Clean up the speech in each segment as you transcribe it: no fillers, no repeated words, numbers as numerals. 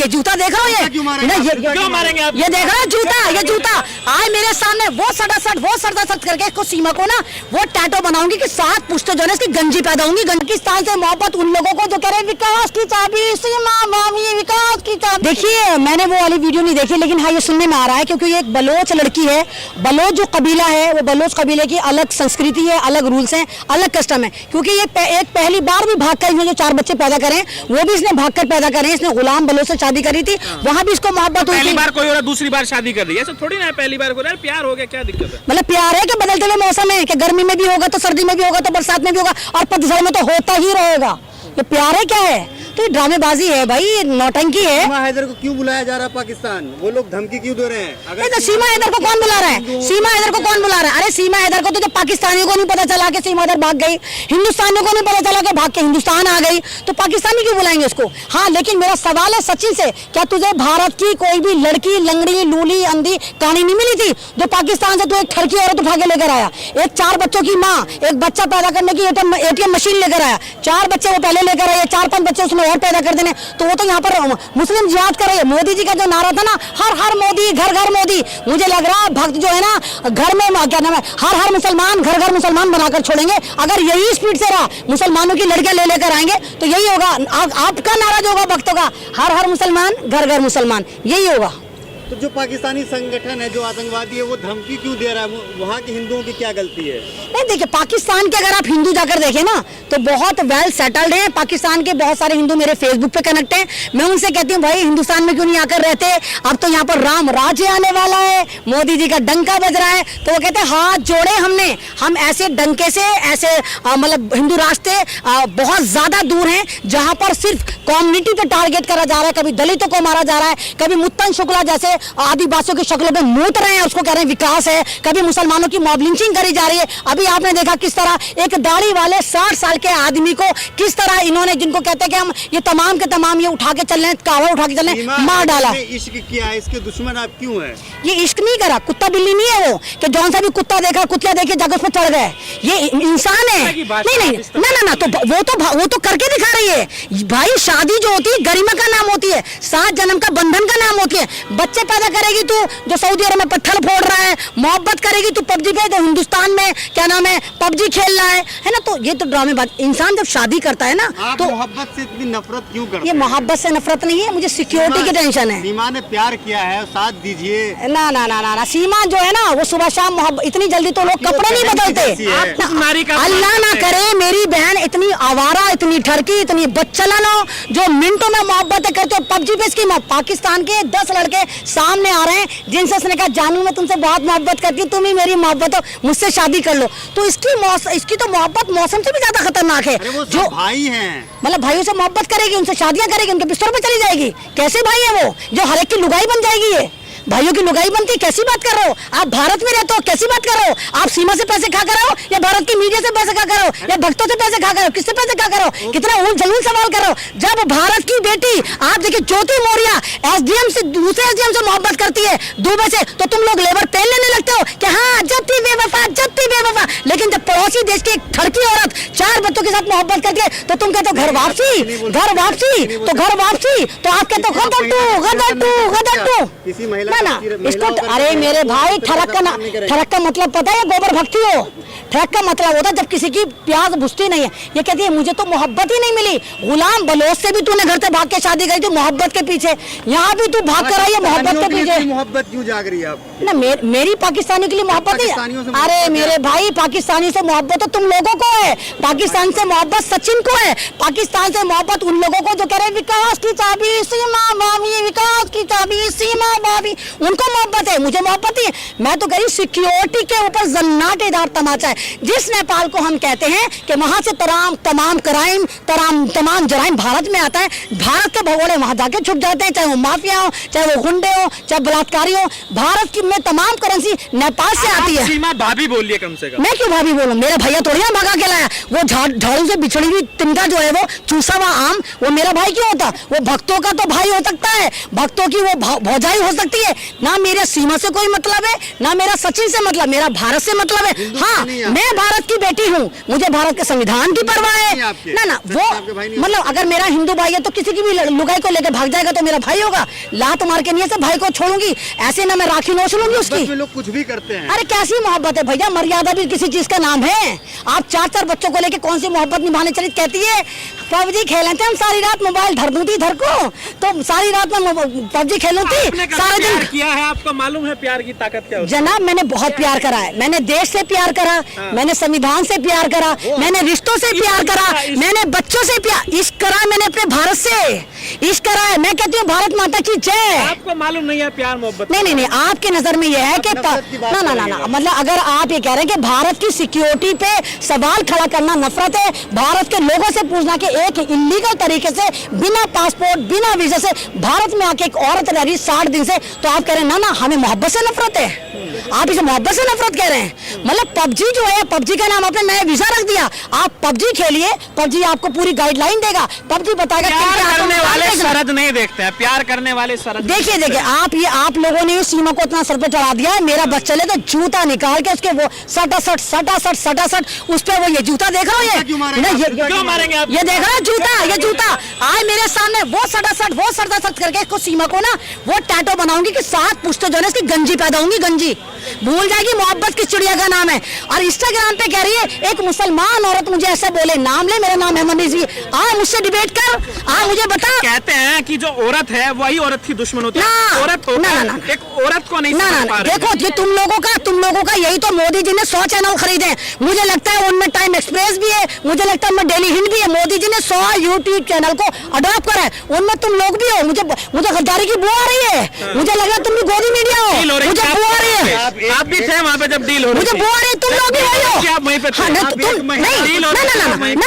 ये जूता देख रहा हूँ, ये क्यों मारेंगे आप? ये देख रहा है जूता, ये जूता आए मेरे सामने, वो सड़सठ करके इसको सीमा को ना वो टैटो बनाऊंगी कि 7 पुश्ते जो है इसकी गंजी पैदा होंगी। पाकिस्तान से मोहब्बत उन लोगों को जो कह रहे हैं विकास की चाबी सीमा मामी, विकास की चाबी। देखिए मैंने वो वाली वीडियो नहीं देखी, लेकिन हाँ ये सुनने में आ रहा है क्योंकि ये एक बलोच लड़की है। बलोच जो कबीला है वो बलोच कबीले की अलग संस्कृति है, अलग रूल्स हैं, अलग कस्टम है। क्योंकि ये एक पहली बार भी भागकर इसने जो 4 बच्चे पैदा करे वो भी इसने भागकर पैदा करे। इसने गुलाम बलोच से शादी करी थी, वहाँ भी इसको मोहब्बत हुई थी। पहली बार कोई और दूसरी बार शादी कर दी, ऐसा थोड़ी ना है। पहली बार को प्यार हो गया, क्या दिक्कत है? मतलब प्यार है कि बदलते हुए मौसम है कि गर्मी में भी होगा तो सर्दी में भी होगा तो बरसात में भी होगा और पतझड़ में तो होता ही रहेगा। ये प्यार है क्या है? तो ये ड्रामेबाजी है भाई, नौटंकी है। सीमा हैदर को क्यों बुलाया जा रहा है पाकिस्तान? वो लोग धमकी क्यों दे रहे हैं? अगर तो सीमा हैदर को कौन बुला रहा है? सीमा हैदर को कौन बुला रहा है? अरे सीमा हैदर को तो जब पाकिस्तानियों को नहीं पता चला कि सीमा हैदर भाग गई, हिंदुस्तानियों को नहीं पता चला कि भाग के हिंदुस्तान आ गई, तो पाकिस्तानी क्यों बुलाएंगे उसको? हाँ लेकिन मेरा सवाल है सचिन से, क्या तुझे भारत की कोई भी लड़की लंगड़ी लूली अंधी कहानी नहीं मिली थी जो पाकिस्तान से तू एक ठरकी औरत उठा के लेकर आया? एक 4 बच्चों की माँ, एक बच्चा पैदा करने की ATM मशीन लेकर आया। 4 बच्चे वो पहले लेकर आए, 4-5 बच्चे उसमें और पैदा कर देने, तो वो तो यहाँ पर मुस्लिम जिहाद कर रहे हैं। मोदी जी का जो नारा था ना, हर हर मोदी घर घर मोदी, मुझे लग रहा है भक्त जो है ना घर में क्या नाम है, हर हर मुसलमान घर घर मुसलमान बनाकर छोड़ेंगे। अगर यही स्पीड से रहा, मुसलमानों की लड़कियां ले लेकर आएंगे तो यही होगा। आपका नारा जो होगा भक्तों का, हर हर मुसलमान घर घर मुसलमान, यही होगा। तो जो पाकिस्तानी संगठन है जो आतंकवादी है वो धमकी क्यों दे रहा है? वहाँ के हिंदुओं की क्या गलती है? नहीं देखिए, पाकिस्तान के अगर आप हिंदू जाकर देखें ना तो बहुत वेल सेटल्ड हैं। पाकिस्तान के बहुत सारे हिंदू मेरे फेसबुक पे कनेक्ट हैं। मैं उनसे कहती हूँ भाई हिंदुस्तान में क्यों नहीं आकर रहते? अब तो यहाँ पर राम राज्य आने वाला है, मोदी जी का डंका बज रहा है, तो वो कहते हैं हाथ जोड़े हमने, हम ऐसे डंके से ऐसे मतलब हिंदू रास्ते बहुत ज्यादा दूर हैं जहाँ पर सिर्फ कम्युनिटी पे टारगेट करा जा रहा है। कभी दलितों को मारा जा रहा है, कभी मुत्तन शुक्ला जैसे आदिवासियों की शक्लों में मूत रहे हैं, उसको कह रहे हैं विकास है, कभी मुसलमानों की मॉब लिंचिंग करी जा रही है। अभी आपने देखा किस तरह एक दाढ़ी वाले 60 साल के आदमी को किस तरह इन्होंने, जिनको कहते हैं कि हम ये तमाम के तमाम ये उठा के चल रहे हैं, कावड़ उठा के चल रहे हैं, मार डाला। इश्क किया, इसके दुश्मन आप क्यों हैं? ये इश्क नहीं करा, कुत्ता बिल्ली नहीं है वो कि जौन सा भी कुत्ता देखा कुतिया देखे जाकर उस पर चढ़ गए। ये इंसान है। नहीं ना तो वो तो करके दिखा रही है भाई। शादी जो होती है गरिमा का नाम होती है, 7 जन्म का बंधन का नाम होती है। बच्चे पैदा करेगी तू जो सऊदी अरब में पत्थर फोड़ रहा है, मोहब्बत करेगी तू पबजी पे, तो हिंदुस्तान में क्या नाम है पबजी खेल रहा है ना। तो ये तो ड्रामेबाज। इंसान जब शादी करता है ना तो मोहब्बत से इतनी नफरत क्यों करते हैं? ये मोहब्बत से नफरत नहीं है, मुझे सिक्योरिटी की टेंशन है। सीमा ने प्यार किया है, साथ दीजिए। ना ना ना ना सीमा जो है ना वो सुबह शाम मोहब्बत, इतनी जल्दी तो लोग कपड़े नहीं बदलते। अल्लाह ना करे मेरी बहन इतनी आवारा, इतनी ठरकी, इतनी बच्चलन हो जो मिनटों में मोहब्बत करते हो पबजी पे। इसकी पाकिस्तान के 10 लड़के सामने आ रहे हैं जिनसे उसने कहा जानू मैं तुमसे बहुत मोहब्बत करती हूँ, तुम ही मेरी मोहब्बत हो, मुझसे शादी कर लो। तो इसकी तो मोहब्बत मौसम से भी ज्यादा खतरनाक है। जो भाई हैं, मतलब भाइयों से मोहब्बत करेगी, उनसे शादियां करेगी, उनके बिस्तर पे चली जाएगी। कैसे भाई है वो जो हर एक की लुगाई बन जाएगी? ये भाइयों की लुगाई बनती, कैसी बात कर रहे हो आप? भारत में रहते हो, कैसी बात कर रहे हो आप? सीमा से पैसे खा कर रहे हो या भारत की मीडिया से पैसे खा कर रहे हो या भक्तों से पैसे खा कर रहे हो? किससे पैसे खा कर रहे हो? कितना उल जलूल सवाल कर रहे हो। जब भारत की बेटी आप देखिए ज्योति मौर्य SDM से दूसरे SDM से मोहब्बत करती है दुबई से, तो तुम लोग लेबर पेन लेने लगते हो कि हाँ जब थी बेवफा, जब थी बेवफा। लेकिन जब पड़ोसी देश की एक ठरकी औरत 4 बच्चों के साथ मोहब्बत करती है तो तुम कहते हो घर वापसी, घर वापसी, तो घर वापसी तो आप कहते हो गदर टू। किसी महिला अरे मेरे भाई ठरक का मतलब पता है? गोबर भक्ति हो। ठरक का मतलब होता है जब किसी की प्यास बुझती नहीं है। ये कहती है मुझे तो मोहब्बत ही नहीं मिली। गुलाम बलोच से भी तूने घर से भाग के शादी करी थी मोहब्बत के पीछे, यहाँ भी तू भाग कर आई है मोहब्बत के पीछे। मोहब्बत क्यों जाग रही है आप? ना मेरी पाकिस्तानी के लिए मोहब्बत है। अरे मेरे भाई पाकिस्तानी से मोहब्बत तो तुम लोगों को है, पाकिस्तान से मोहब्बत सचिन को है, पाकिस्तान से मोहब्बत उन लोगों को जो कह रहे हैं विकास की चाबी सीमा मामी, विकास की चाबी सीमा मामी, उनको मोहब्बत है, मुझे मोहब्बत ही है। मैं तो कह रही सिक्योरिटी के ऊपर जन्नाटेदार तमाचा है। जिस नेपाल को हम कहते हैं कि वहां से तमाम क्राइम तमाम जराइम भारत में आता है, भारत के भगोड़े वहां जाके छुप जाते हैं, चाहे वो माफिया हो, चाहे वो गुंडे हो, चाहे बलात्कारी हो। भारत की में तमाम करेंसी नेपाल से आती है। सीमा भाभी बोलिए कम से कम। मैं क्यों भाभी बोलूं? मेरा भैया थोड़ी ना भगा के लाया। वो झाड़ू से बिछड़ी हुई तिनका जो है वो चूसा हुआ आम, वो मेरा भाई क्यों होता? वो भक्तों का तो भाई हो सकता है, भक्तों की वो भौजाई हो सकती है, ना मेरा सीमा से कोई मतलब है, ना मेरा सचिन से मतलब, मेरा भारत से मतलब है। हाँ, मैं भारत की बेटी हूँ, मुझे भारत के संविधान की परवाह है। ना वो मतलब अगर मेरा हिंदू भाई है तो किसी की भी लुगाई को लेकर भाग जाएगा तो मेरा भाई होगा। लात मार के नहीं से भाई को छोड़ूंगी, ऐसे ना मैं राखी नोच लूंगी उसकी। लोग कुछ भी करते हैं। अरे कैसी मोहब्बत है भैया, मर्यादा भी किसी चीज का नाम है। आप 4-4 बच्चों को लेके कौन सी मोहब्बत निभाने चली? कहती है पबजी खेले थे हम सारी रात, मोबाइल धर दूं थी इधर को, तो सारी रात में पबजी खेलूं थी सारे दिन। किया है, आपको मालूम है प्यार की ताकत क्या होती है? जनाब मैंने बहुत प्यार करा है, मैंने देश से प्यार करा, मैंने संविधान से प्यार करा, मैंने रिश्तों से प्यार करा, मैंने बच्चों से प्यार इश्क करा, मैंने अपने भारत से इश्क करा है। मैं कहती हूँ भारत माता की जय। आपको मालूम नहीं है प्यार मोहब्बत? नहीं, आपके नजर में यह है कि ना मतलब अगर आप ये कह रहे हैं कि भारत की सिक्योरिटी पे सवाल खड़ा करना नफरत है, भारत के लोगों से पूछना कि एक इलीगल तरीके से बिना पासपोर्ट बिना वीजा से भारत में आके एक औरत रह रही 60 दिन से, तो आप कह रहे हैं ना हमें मोहब्बत से नफरत है। आप इसे मोहब्बत से नफरत कह रहे हैं। मतलब पबजी जो है, पबजी का नाम आपने नया वीजा रख दिया, आप पबजी खेलिए, पबजी आपको पूरी गाइडलाइन देगा, पबजी बताएगा प्यार करने वाले शरद नहीं देखते हैं, प्यार करने वाले शरद। देखिए आप लोगों ने सीमा को इतना सर पे चढ़ा दिया है। मेरा बच्चा ले तो जूता निकाल के उसके वो सटासट उस पे वो ये जूता देख रहा हूँ, क्यों मारेंगे आप? ये देख रहा है ये जूता आए मेरे सामने, वो सटासट करके इसको सीमा को ना वो टैटो बनाऊंगी कि 7 पुश्तों जो है इसकी गंजी पैदा होंगी, गंजी भूल जाएगी मोहब्बत की चिड़िया का नाम है। और इंस्टाग्राम पे कह रही है एक मुसलमान औरत मुझे ऐसे बोले, नाम ले, मेरा नाम है मनीष, मुझसे डिबेट कर, मुझे बता। कहते हैं कि जो औरत है वही औरत की दुश्मन होती है। औरत एक औरत को नहीं समझ पा रही। देखो ये तुम लोगों का यही तो मोदी जी ने 100 चैनल खरीदे हैं। मुझे लगता है उनमें टाइम एक्सप्रेस भी है, मुझे लगता है उनमें डेली हिंद भी है। मोदी जी ने 100 यूट्यूब चैनल को अडॉप्ट करा है, उनमें तुम लोग भी हो। मुझे गद्दारी की बू आ रही है, मुझे लग रहा है तुम भी गोदी मीडिया हो, मुझे बू आ रही है। आप भी थे वहाँ पे जब डील हो रही मुझे बू आ रही है, तुम लोग भी वही हो। आप वहीं पे थे?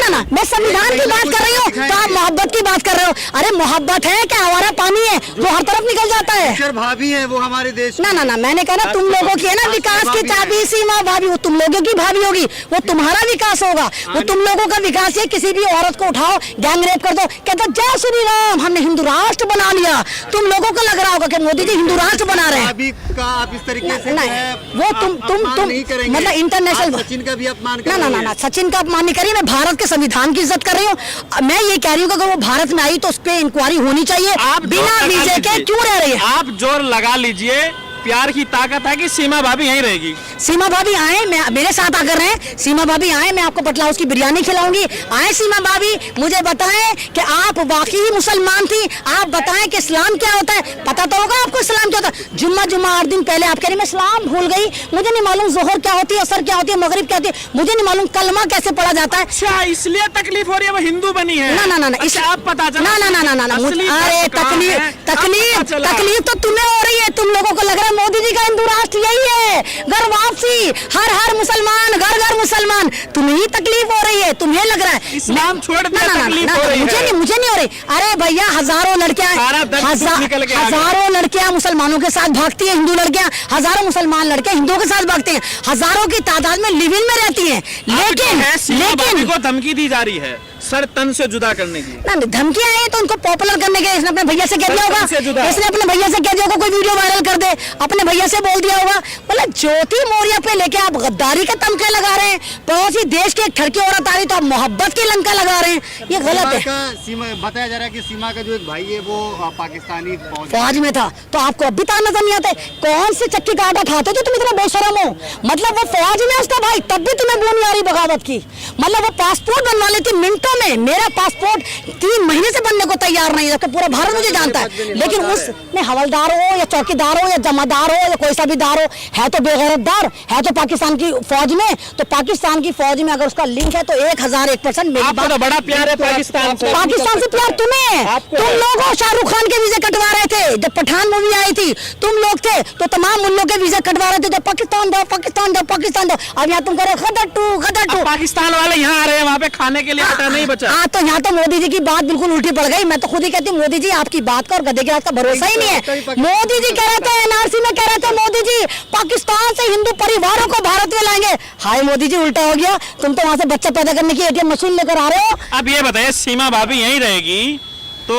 ना मैं संविधान की बात कर रही हूँ तो आप मोहब्बत की बात कर रहे हो। अरे मोहब्बत है क्या हमारा पानी है जो हर तरफ निकल जाता है। भाभी है वो हमारे देश। ना मैंने कहा ना तुम लोगों की है ना विकास की चाबी सीमा भाभी, वो तुम लोगों की भाभी होगी, वो तुम्हारा विकास होगा। वो तुम लोगों का विकास है किसी भी औरत को उठाओ गैंग रेप कर दो, कहता जय श्री राम हमने हिंदू राष्ट्र बना लिया। तुम लोगों को लग रहा होगा कि मोदी जी हिंदू राष्ट्र बना रहे हैं। आप इस तरीके से वो तुम मतलब इंटरनेशनल सचिन का भी अपमान कर ना सचिन का अपमान नहीं करिए, मैं भारत के संविधान की इज्जत कर रही हूँ। मैं ये कह रही हूँ कि अगर वो भारत में आई तो उस पर इंक्वायरी होनी चाहिए। आप बिना वीजे के क्यों रह रही है? आप जोर लगा लीजिए, प्यार की ताकत है कि सीमा भाभी यहीं रहेगी। सीमा भाभी आए, मैं मेरे साथ आकर रहे, सीमा भाभी आए, मैं आपको बटला उसकी बिरयानी खिलाऊंगी। आए सीमा भाभी, मुझे बताएं कि आप वाकई मुसलमान थी, आप बताएं कि इस्लाम क्या होता है। पता तो होगा आपको इस्लाम क्या होता है। जुम्मा 8 दिन पहले आप कह रही मैं इस्लाम भूल गई, मुझे नहीं मालूम जोहर क्या होती है, असर क्या होती है, मगरिब क्या होती है, मुझे नहीं मालूम कलमा कैसे पढ़ा जाता है। अच्छा इसलिए तकलीफ हो रही है, वो हिंदू बनी है। ना आप पता चला? ना अरे तकलीफ तो तुम्हें हो रही है। तुम लोगों को लग रहा है मोदी जी का हिंदू राष्ट्र यही है, घर वापसी, हर मुसलमान, घर मुसलमान। तुम्हें ही तकलीफ हो रही है, तुम्हें लग रहा है इस्लाम छोड़ दिया, तकलीफ हो रही है। मुझे नहीं हो रही। अरे भैया हजारों लड़कियां मुसलमानों के साथ भागती है, हिंदू लड़कियां, हजारों मुसलमान लड़के हिंदुओं के साथ भागते हैं, हजारों की तादाद में लिव इन में रहती हैं। लेकिन को धमकी दी जा रही है सर तन से जुदा करने की। ना धमकियां आई तो उनको पॉपुलर करने के, इसने अपने भैया से कह दिया होगा, इसने अपने भैया से कह दिया होगा कोई वीडियो वायरल कर दे, अपने भैया से बोल दिया होगा। मतलब ज्योति मौर्य पे लेके आप गद्दारी का तमके लगा रहे हैं, पड़ोसी देश की एक ठड़की औरत आ रही तो आप मोहब्बत की लंका लगा रहे हैं, ये गलत है। बताया जा रहा है कि सीमा का जो एक भाई है वो पाकिस्तानी फौज में था, तो आपको अब भी ताना नजर नहीं आता है। कौन सी चक्की का आटा खाते थे तुम इतना बेशरम हो? मतलब वो फौज में उसका भाई, तब भी तुम्हें बोल नहीं आ रही बगावत की। मतलब वो पासपोर्ट बनवा लेती मिनटों में, मेरा पासपोर्ट 3 महीने से बनने को तैयार नहीं है, जबकि पूरा भारत मुझे जानता है। लेकिन उसने हवलदार हो या चौकीदार हो या जमादार हो या कोई सा भी दार हो, है तो बेगैरतदार, है तो पाकिस्तान की फौज में। तो पाकिस्तान की फौज में अगर उसका लिंक है तो 1001% मेरी बात। बड़ा प्यार है पाकिस्तान से। पाकिस्तान से प्यार तुम्हें, तुम लोगों शाहरुख खान के वीजे कटवा रहे थे जब पठान मूवी आई थी, तुम लोग थे तो तमाम मुल्कों के वीजे कटवा रहे थे, तो पाकिस्तान दो पाकिस्तान दो पाकिस्तान दो। अब यहाँ तुम करो खदर पाकिस्तान वाले यहाँ आ रहे हैं, वहाँ पे खाने के लिए आटा नहीं बचा। तो यहाँ तो मोदी जी की बात बिल्कुल उल्टी पड़ गई। मैं तो खुद ही कहती हूँ मोदी जी आपकी बात का और गधे की बात का भरोसा ही नहीं है। मोदी जी कह रहे थे एनआरसी में, कह रहे थे मोदी जी पाकिस्तान से हिंदू परिवारों को भारत में लाएंगे। हाय मोदी जी उल्टा हो गया, तुम तो वहाँ से बच्चा पैदा करने की एटीएम मशीन लेकर आ रहे हो। अब ये बताइए सीमा भाभी यहीं रहेगी तो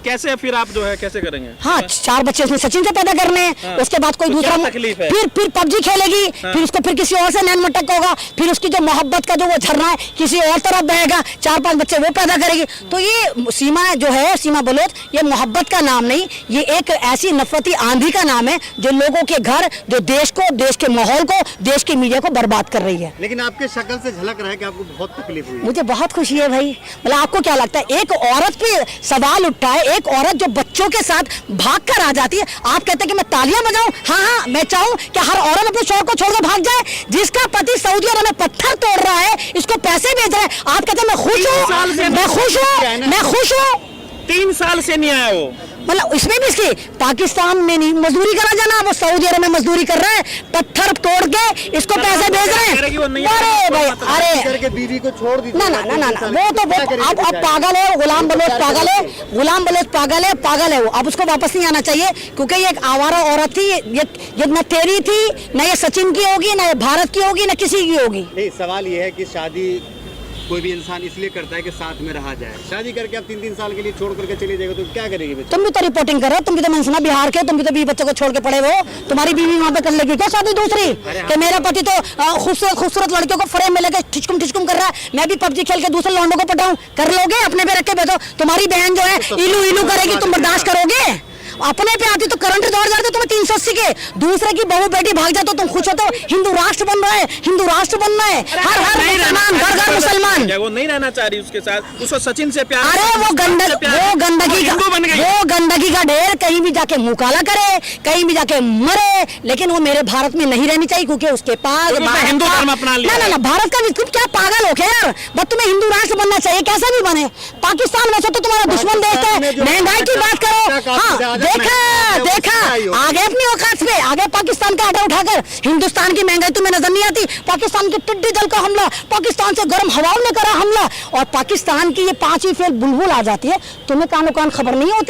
कैसे फिर आप जो है कैसे करेंगे? हाँ 4 बच्चे उसने सचिन से पैदा करने हैं, उसके बाद कोई तो दूसरा क्या तकलीफ है? फिर पबजी खेलेगी, फिर उसको फिर किसी और से नैन मटक होगा, फिर उसकी जो मोहब्बत का जो वो झरना है किसी और तरफ बहेगा, 4-5 बच्चे वो पैदा करेगी। तो ये सीमा जो है, सीमा बलोच, ये मोहब्बत का नाम नहीं, ये एक ऐसी नफरती आंधी का नाम है जो लोगों के घर, जो देश को, देश के माहौल को, देश के मीडिया को बर्बाद कर रही है। लेकिन आपके शक्ल से झलक रहा है कि आपको बहुत तकलीफ हुई। मुझे बहुत खुशी है भाई। मतलब आपको क्या लगता है, एक औरत पे सवाल उठता है, एक औरत जो बच्चों के साथ भाग कर आ जाती है, आप कहते हैं कि मैं तालियां बजाऊं? हाँ, मैं चाहूं कि हर औरत अपने शौहर को छोड़कर भाग जाए। जिसका पति सऊदी अरब में पत्थर तोड़ रहा है, इसको पैसे भेज रहा है, आप कहते हैं मैं खुश हूं, मैं खुश हूं, मैं खुश हूं। 3 साल से नहीं आया वो। मतलब इसमें भी इसकी पाकिस्तान में नहीं मजदूरी करा जाना, वो सऊदी अरब में मजदूरी कर रहा है, पत्थर तोड़ के इसको पैसे भेज रहे हैं। अरे भाई, अरे करके बीवी को छोड़ दी। ना, वो तो अब पागल है, गुलाम बलोच पागल है, गुलाम बलोच पागल है वो। अब उसको वापस नहीं आना चाहिए, क्योंकि ये एक आवारा औरत थी, ये न तेरी थी, न ये सचिन की होगी, न ये भारत की होगी, न किसी की होगी। नहीं, सवाल ये है कि शादी कोई भी इंसान इसलिए करता है कि साथ में रहा जाए। शादी करके आप 3-3 साल के लिए छोड़ करके चले जाएगा तो क्या करेंगे बच्चे? तुम भी तो रिपोर्टिंग कर रहे हो, तुम भी तो मैंने सुना बिहार के, तुम भी तो 20 बच्चों को छोड़ के पड़े हो। तुम्हारी बीवी वहाँ पे कर लेगी क्या शादी दूसरी? कि मेरा पति तो खूबसूरत लड़कियों को फ्रेम में लेकर ठिचकुम कर रहा है, मैं भी पबजी खेल के दूसरे लौंडों को पटाऊं? कर लोगे? अपने पे रख के बैठो। तुम्हारी बहन जो है इलू करेगी, तुम बर्दाश्त करोगे? अपने पे आती तो करंट दौड़ जाते तुम्हें 380 के, दूसरे की बहू बेटी भाग जाते तो तुम खुश होते हो? हिंदू राष्ट्र बन रहा है, हिंदू राष्ट्र बनना है, हर मुसलमान, घर मुसलमान। वो नहीं रहना चाह रही उसके साथ, उसको सचिन से प्यार। अरे वो गंदगी का ढेर, कहीं भी जाके मुंह काला करे, कहीं भी जाके मरे, लेकिन वो मेरे भारत में नहीं रहनी चाहिए, क्योंकि उसके पास हिंदू धर्म अपना लिया। ना, भारत का तुम क्या पागल हो क्या यार? बस तुम्हें हिंदू राष्ट्र बनना चाहिए, कैसा भी बने। पाकिस्तान वैसे तो तुम्हारा दुश्मन देश है, महंगाई की बात करो। हाँ, देखा आगे अपनी औकात पे, आगे पाकिस्तान का आटा उठाकर। हिंदुस्तान की महंगाई तुम्हें नजर नहीं आती? पाकिस्तान के टिड्डी दल का हमला, पाकिस्तान से गर्म हवाओं ने करा हमला, और पाकिस्तान की ये 5वीं फेल बुलबुल आ जाती है, तुम्हें कानो कान खबर नहीं होती।